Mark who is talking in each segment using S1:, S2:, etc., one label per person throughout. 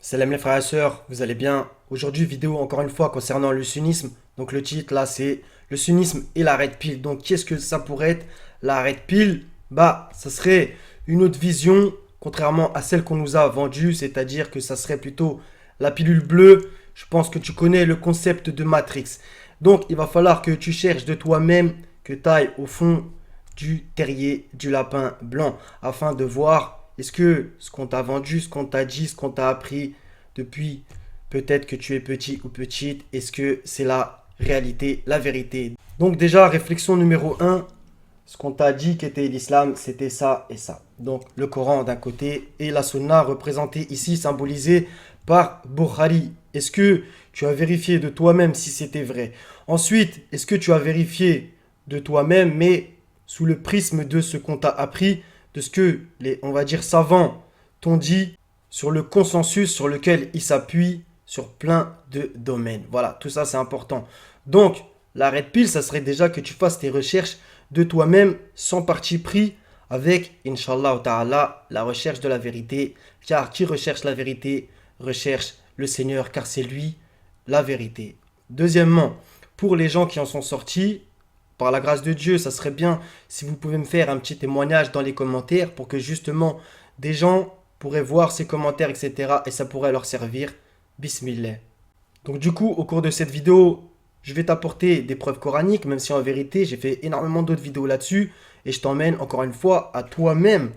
S1: Salam les frères et sœurs, vous allez bien? Aujourd'hui, vidéo encore une fois concernant le sunnisme. Donc le titre là c'est le sunnisme et la red pill. Donc qu'est-ce que ça pourrait être la red pill? Bah, ça serait une autre vision contrairement à celle qu'on nous a vendue, c'est-à-dire que ça serait plutôt la pilule bleue. Je pense que tu connais le concept de Matrix. Donc il va falloir que tu cherches de toi-même, que tu ailles au fond du terrier du lapin blanc afin de voir est-ce que ce qu'on t'a vendu, ce qu'on t'a dit, ce qu'on t'a appris depuis peut-être que tu es petit ou petite, est-ce que c'est la réalité, la vérité? Donc déjà, réflexion numéro un, ce qu'on t'a dit qu'était l'islam, c'était ça et ça. Donc le Coran d'un côté et la Sunna représentée ici, symbolisée par Bukhari. Est-ce que tu as vérifié de toi-même si c'était vrai? Ensuite, est-ce que tu as vérifié de toi-même, mais sous le prisme de ce qu'on t'a appris, de ce que les, on va dire, savants t'ont dit sur le consensus sur lequel ils s'appuient sur plein de domaines. Voilà, tout ça c'est important. Donc, la red pill, ça serait déjà que tu fasses tes recherches de toi-même sans parti pris avec, Inch'Allah ta'ala, la recherche de la vérité. Car qui recherche la vérité recherche le Seigneur, car c'est lui la vérité. Deuxièmement, pour les gens qui en sont sortis, par la grâce de Dieu, ça serait bien si vous pouvez me faire un petit témoignage dans les commentaires pour que justement des gens pourraient voir ces commentaires, etc. et ça pourrait leur servir. Bismillah. Donc du coup, au cours de cette vidéo, je vais t'apporter des preuves coraniques, même si en vérité, j'ai fait énormément d'autres vidéos là-dessus. Et je t'emmène encore une fois à toi-même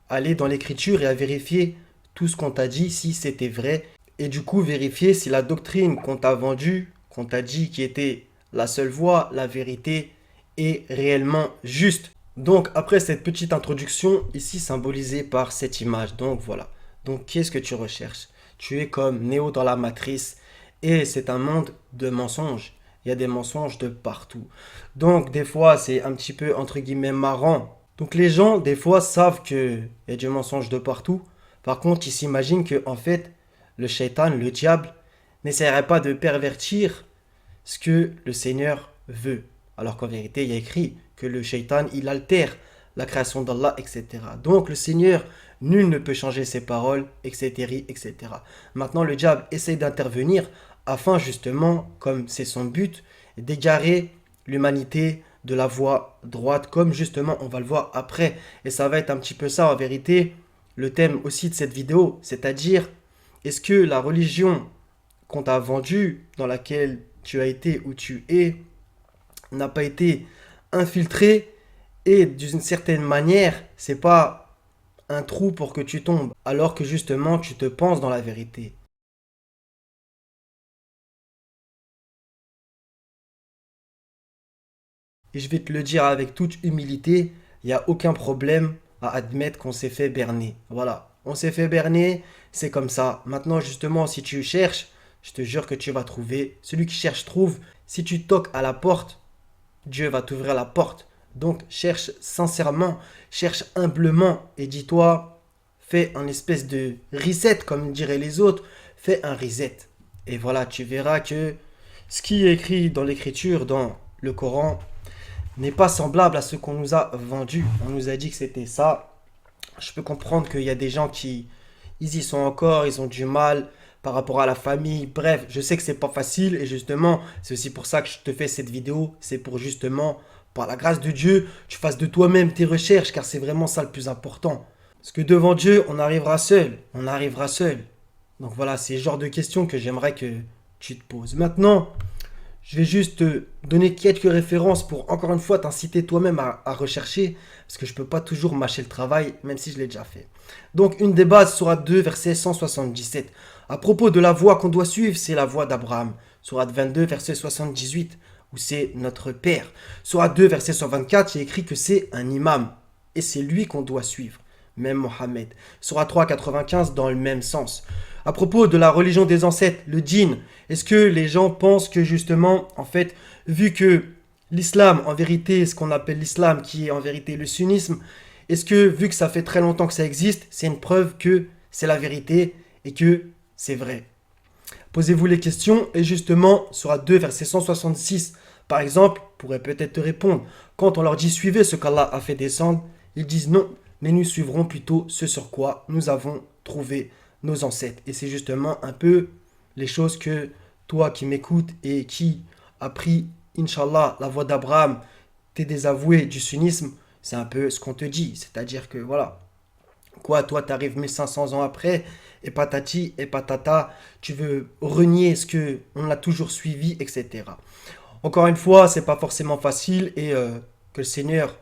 S1: aller dans l'écriture et à vérifier tout ce qu'on t'a dit, si c'était vrai. Et du coup, vérifier si la doctrine qu'on t'a vendue, qu'on t'a dit qui était la seule voie, la vérité, est réellement juste. Donc, après cette petite introduction, ici symbolisée par cette image. Donc, voilà. Donc, qu'est-ce que tu recherches? Tu es comme Néo dans la matrice et c'est un monde de mensonges. Il y a des mensonges de partout. Donc, des fois, c'est un petit peu, entre guillemets, marrant. Donc, les gens, des fois, savent qu'il y a du mensonge de partout. Par contre, ils s'imaginent que, en fait, le shaitan, le diable, n'essaierait pas de pervertir ce que le Seigneur veut. Alors qu'en vérité, il y a écrit que le shaitan, il altère la création d'Allah, etc. Donc, le Seigneur, nul ne peut changer ses paroles, etc., etc. Maintenant, le diable essaye d'intervenir afin justement, comme c'est son but, d'égarer l'humanité de la voie droite, comme justement on va le voir après. Et ça va être un petit peu ça en vérité, le thème aussi de cette vidéo, c'est-à-dire est-ce que la religion qu'on t'a vendue, dans laquelle tu as été ou tu es, n'a pas été infiltrée et d'une certaine manière, c'est pas un trou pour que tu tombes, alors que justement tu te penses dans la vérité. Et je vais te le dire avec toute humilité, il n'y a aucun problème à admettre qu'on s'est fait berner. Voilà, on s'est fait berner, c'est comme ça. Maintenant, justement, si tu cherches, je te jure que tu vas trouver. Celui qui cherche trouve. Si tu toques à la porte, Dieu va t'ouvrir la porte. Donc, cherche sincèrement, cherche humblement et dis-toi, fais un espèce de reset, comme diraient les autres. Fais un reset. Et voilà, tu verras que ce qui est écrit dans l'écriture, dans le Coran, n'est pas semblable à ce qu'on nous a vendu. On nous a dit que c'était ça. Je peux comprendre qu'il y a des gens qui, ils y sont encore, ils ont du mal par rapport à la famille. Bref, je sais que c'est pas facile et justement, c'est aussi pour ça que je te fais cette vidéo. C'est pour justement, par la grâce de Dieu, tu fasses de toi-même tes recherches car c'est vraiment ça le plus important. Parce que devant Dieu, on arrivera seul. On arrivera seul. Donc voilà, c'est le genre de questions que j'aimerais que tu te poses. Maintenant, je vais juste te donner quelques références pour encore une fois t'inciter toi-même à rechercher, parce que je ne peux pas toujours mâcher le travail, même si je l'ai déjà fait. Donc une des bases, Sourate 2, verset 177. À propos de la voie qu'on doit suivre, c'est la voie d'Abraham. Sourate 22, verset 78, où c'est notre Père. Sourate 2, verset 124, il est écrit que c'est un imam, et c'est lui qu'on doit suivre, même Mohammed. Sourate 3, 95, dans le même sens. À propos de la religion des ancêtres, le djinn, est-ce que les gens pensent que justement, en fait, vu que l'islam, en vérité, ce qu'on appelle l'islam, qui est en vérité le sunnisme, est-ce que vu que ça fait très longtemps que ça existe, c'est une preuve que c'est la vérité et que c'est vrai? Posez-vous les questions et justement, sur 2, verset 166, par exemple, pourrait peut-être te répondre. Quand on leur dit suivez ce qu'Allah a fait descendre, ils disent non, mais nous suivrons plutôt ce sur quoi nous avons trouvé nos ancêtres. Et c'est justement un peu les choses que toi qui m'écoutes et qui a pris, Inch'Allah, la voie d'Abraham, t'es désavoué du sunnisme, c'est un peu ce qu'on te dit. C'est-à-dire que voilà, quoi, toi t'arrives 1500 ans après, et patati et patata, tu veux renier ce que on a toujours suivi, etc. Encore une fois, c'est pas forcément facile et que le Seigneur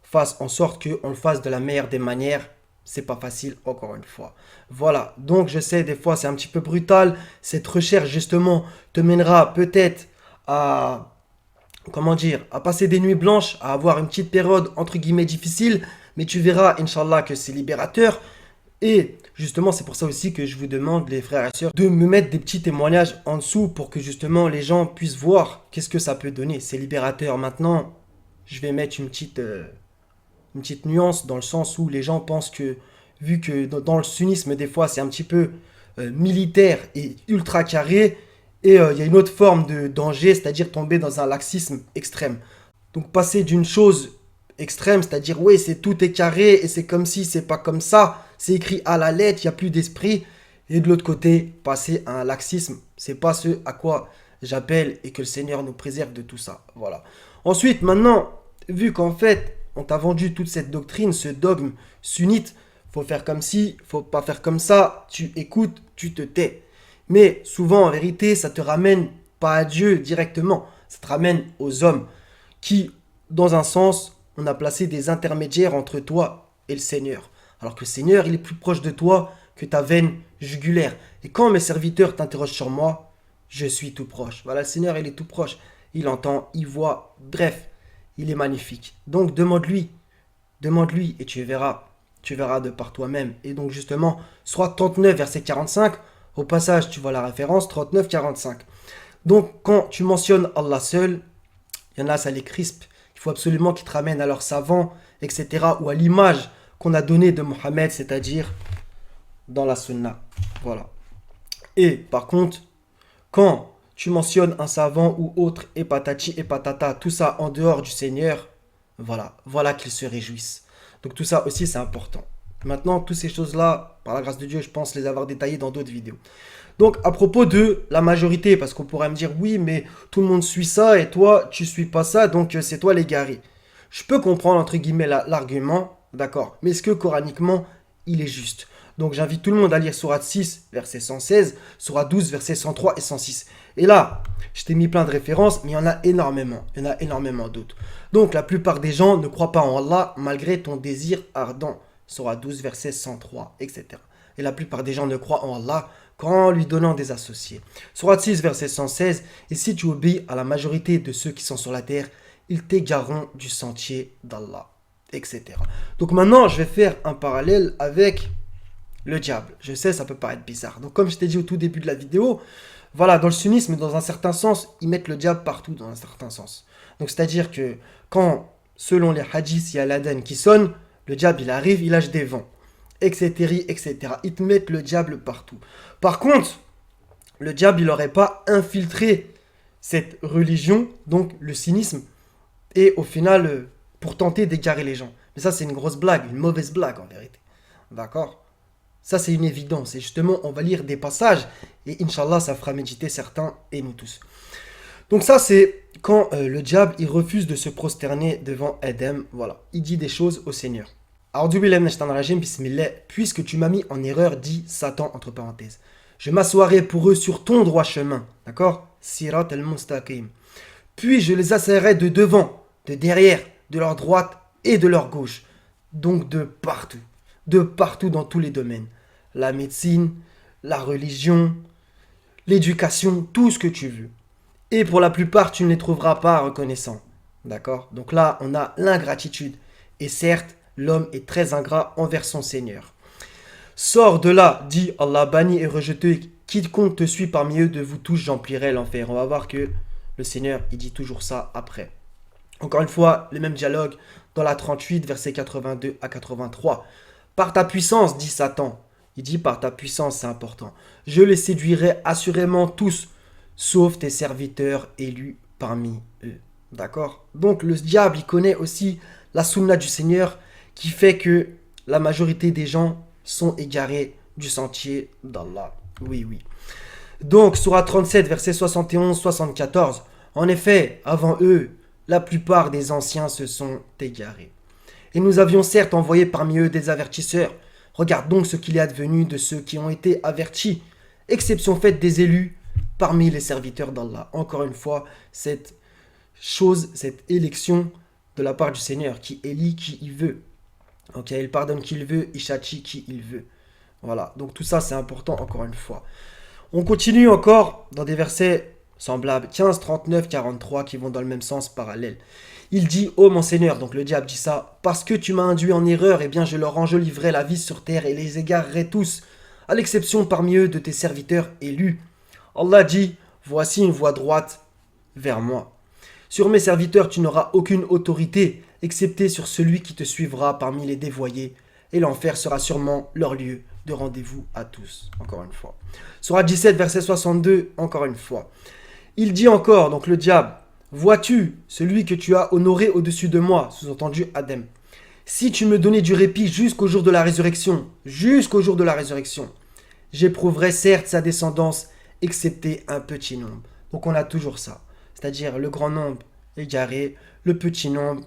S1: fasse en sorte qu'on le fasse de la meilleure des manières. C'est pas facile, encore une fois. Voilà, donc je sais, des fois c'est un petit peu brutal. Cette recherche, justement, te mènera peut-être à, comment dire, à passer des nuits blanches, à avoir une petite période, entre guillemets, difficile. Mais tu verras, Inch'Allah, que c'est libérateur. Et justement, c'est pour ça aussi que je vous demande, les frères et sœurs, de me mettre des petits témoignages en dessous pour que justement les gens puissent voir qu'est-ce que ça peut donner. C'est libérateur. Maintenant, je vais mettre une petite nuance dans le sens où les gens pensent que, vu que dans le sunnisme, des fois, c'est un petit peu militaire et ultra carré, et il y a une autre forme de danger, c'est-à-dire tomber dans un laxisme extrême. Donc passer d'une chose extrême, c'est-à-dire oui, c'est tout est carré et c'est comme si c'est pas comme ça, c'est écrit à la lettre, il n'y a plus d'esprit. Et de l'autre côté, passer à un laxisme, c'est pas ce à quoi j'appelle et que le Seigneur nous préserve de tout ça. Voilà. Ensuite, maintenant, vu qu'en fait, on t'a vendu toute cette doctrine, ce dogme sunnite, faut faire comme si, faut pas faire comme ça, tu écoutes, tu te tais. Mais souvent, en vérité, ça te ramène pas à Dieu directement, ça te ramène aux hommes qui, dans un sens, on a placé des intermédiaires entre toi et le Seigneur. Alors que le Seigneur, il est plus proche de toi que ta veine jugulaire. Et quand mes serviteurs t'interrogent sur moi, je suis tout proche. Voilà, le Seigneur, il est tout proche. Il entend, il voit, bref, il est magnifique. Donc demande-lui et tu verras. Tu verras de par toi-même. Et donc justement, soit 39, verset 45, au passage, tu vois la référence, 39, 45. Donc quand tu mentionnes Allah seul, il y en a, ça les crispe. Il faut absolument qu'ils te ramènent à leur savant, etc. Ou à l'image qu'on a donnée de Mohammed, c'est-à-dire dans la sunna. Voilà. Et par contre, quand tu mentionnes un savant ou autre, et patati et patata, tout ça en dehors du Seigneur, voilà qu'ils se réjouissent. Donc tout ça aussi, c'est important. Maintenant, toutes ces choses-là, par la grâce de Dieu, je pense les avoir détaillées dans d'autres vidéos. Donc, à propos de la majorité, parce qu'on pourrait me dire, oui, mais tout le monde suit ça, et toi, tu suis pas ça, donc c'est toi l'égaré. Je peux comprendre, entre guillemets, l'argument, d'accord, mais est-ce que coraniquement, il est juste? Donc, j'invite tout le monde à lire Sourate 6, verset 116, Sourate 12, verset 103 et 106. Et là, je t'ai mis plein de références, mais il y en a énormément. Il y en a énormément d'autres. Donc, la plupart des gens ne croient pas en Allah, malgré ton désir ardent. Sourate 12, verset 103, etc. Et la plupart des gens ne croient en Allah qu'en lui donnant des associés. Sourate 6, verset 116. Et si tu obéis à la majorité de ceux qui sont sur la terre, ils t'égareront du sentier d'Allah, etc. Donc maintenant, je vais faire un parallèle avec le diable. Je sais, ça peut paraître bizarre. Donc comme je t'ai dit au tout début de la vidéo, voilà, dans le sunnisme, dans un certain sens, ils mettent le diable partout, dans un certain sens. Donc c'est-à-dire que quand, selon les hadiths, il y a l'adhan qui sonne, le diable, il arrive, il lâche des vents, etc., etc. Ils te mettent le diable partout. Par contre, le diable, il n'aurait pas infiltré cette religion, donc le cynisme, et au final, pour tenter d'égarer les gens. Mais ça, c'est une grosse blague, une mauvaise blague en vérité. D'accord? Ça, c'est une évidence. Et justement, on va lire des passages, et Inch'Allah, ça fera méditer certains et nous tous. Donc ça, c'est quand le diable, il refuse de se prosterner devant Adam. Voilà, il dit des choses au Seigneur. Bismillah, puisque tu m'as mis en erreur, dit Satan, entre parenthèses. Je m'assoirai pour eux sur ton droit chemin. D'accord? Sirat al-Mustaqim. Puis je les assaillerai de devant, de derrière, de leur droite et de leur gauche. Donc de partout dans tous les domaines. La médecine, la religion, l'éducation, tout ce que tu veux. Et pour la plupart, tu ne les trouveras pas reconnaissants. D'accord? Donc là, on a l'ingratitude. Et certes, l'homme est très ingrat envers son Seigneur. Sors de là, dit Allah, banni et rejeté, quiconque te suit parmi eux, de vous tous, j'emplirai l'enfer. On va voir que le Seigneur, il dit toujours ça après. Encore une fois, le même dialogue dans la 38, versets 82 à 83. Par ta puissance, dit Satan. Il dit par ta puissance, c'est important. Je les séduirai assurément tous, sauf tes serviteurs élus parmi eux. D'accord? Donc le diable, il connaît aussi la sunna du Seigneur qui fait que la majorité des gens sont égarés du sentier d'Allah. Oui, oui. Donc, Sourate 37, versets 71-74. En effet, avant eux, la plupart des anciens se sont égarés. Et nous avions certes envoyé parmi eux des avertisseurs. Regarde donc ce qu'il est advenu de ceux qui ont été avertis, exception faite des élus parmi les serviteurs d'Allah. Encore une fois, cette élection de la part du Seigneur, qui élit qui il veut. Ok, il pardonne qui il veut, il châtie qui il veut. Voilà, donc tout ça c'est important encore une fois. On continue encore dans des versets semblables, 15, 39, 43, qui vont dans le même sens parallèle. Il dit, ô mon Seigneur, donc le diable dit ça, parce que tu m'as induit en erreur, eh bien je leur enjoliverai la vie sur terre et les égarerai tous, à l'exception parmi eux de tes serviteurs élus. Allah dit, voici une voie droite vers moi. Sur mes serviteurs, tu n'auras aucune autorité, excepté sur celui qui te suivra parmi les dévoyés, et l'enfer sera sûrement leur lieu de rendez-vous à tous, encore une fois. Sourate 17, verset 62, encore une fois. Il dit encore, donc le diable, vois-tu celui que tu as honoré au-dessus de moi, sous-entendu Adam. Si tu me donnais du répit jusqu'au jour de la résurrection, j'éprouverai certes sa descendance, excepté un petit nombre. Donc on a toujours ça, c'est-à-dire le grand nombre égaré, le petit nombre,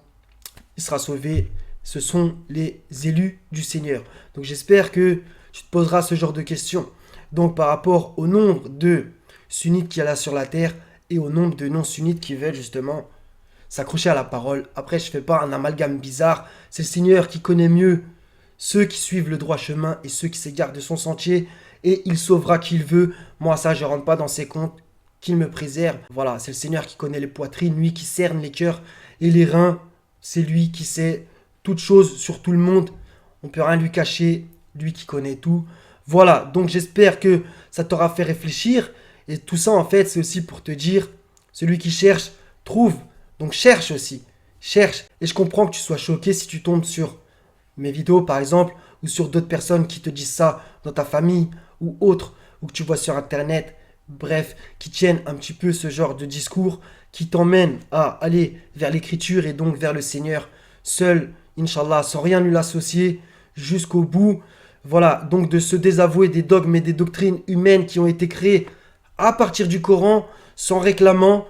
S1: il sera sauvé. Ce sont les élus du Seigneur. Donc j'espère que tu te poseras ce genre de questions. Donc par rapport au nombre de sunnites qu'il y a là sur la terre et au nombre de non-sunnites qui veulent justement s'accrocher à la parole. Après, je ne fais pas un amalgame bizarre. C'est le Seigneur qui connaît mieux ceux qui suivent le droit chemin et ceux qui s'égarent de son sentier. Et il sauvera qui il veut. Moi, ça, je ne rentre pas dans ses comptes. Qu'il me préserve. Voilà, c'est le Seigneur qui connaît les poitrines, lui qui cerne les cœurs et les reins. C'est lui qui sait toute chose sur tout le monde. On ne peut rien lui cacher. Lui qui connaît tout. Voilà, donc j'espère que ça t'aura fait réfléchir. Et tout ça, en fait, c'est aussi pour te dire, celui qui cherche, trouve. Donc cherche aussi. Cherche. Et je comprends que tu sois choqué si tu tombes sur mes vidéos, par exemple, ou sur d'autres personnes qui te disent ça dans ta famille ou autre, ou que tu vois sur Internet. Bref, qui tiennent un petit peu ce genre de discours, qui t'emmènent à aller vers l'écriture et donc vers le Seigneur seul, Inch'Allah, sans rien lui associer, jusqu'au bout. Voilà, donc de se désavouer des dogmes et des doctrines humaines qui ont été créées à partir du Coran, sans réclamant,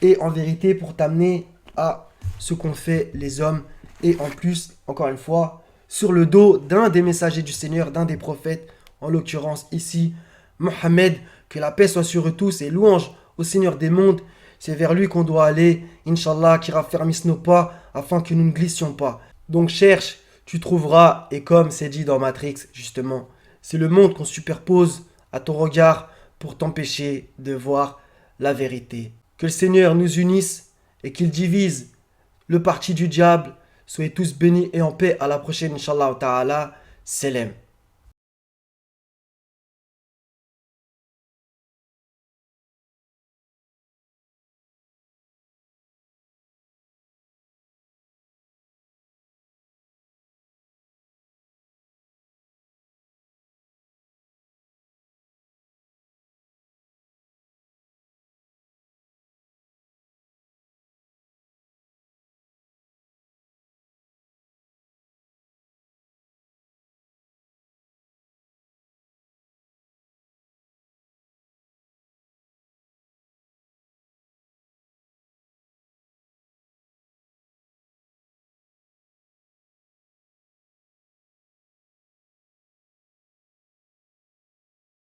S1: et en vérité pour t'amener à ce qu'ont fait les hommes, et en plus, encore une fois, sur le dos d'un des messagers du Seigneur, d'un des prophètes, en l'occurrence ici, Mohammed, que la paix soit sur eux tous, et louange au Seigneur des mondes, c'est vers lui qu'on doit aller, Inch'Allah, qui raffermisse nos pas, afin que nous ne glissions pas. Donc cherche, tu trouveras, et comme c'est dit dans Matrix, justement, c'est le monde qu'on superpose à ton regard pour t'empêcher de voir la vérité. Que le Seigneur nous unisse et qu'il divise le parti du diable. Soyez tous bénis et en paix. À la prochaine, Inch'Allah ta'ala. Salam.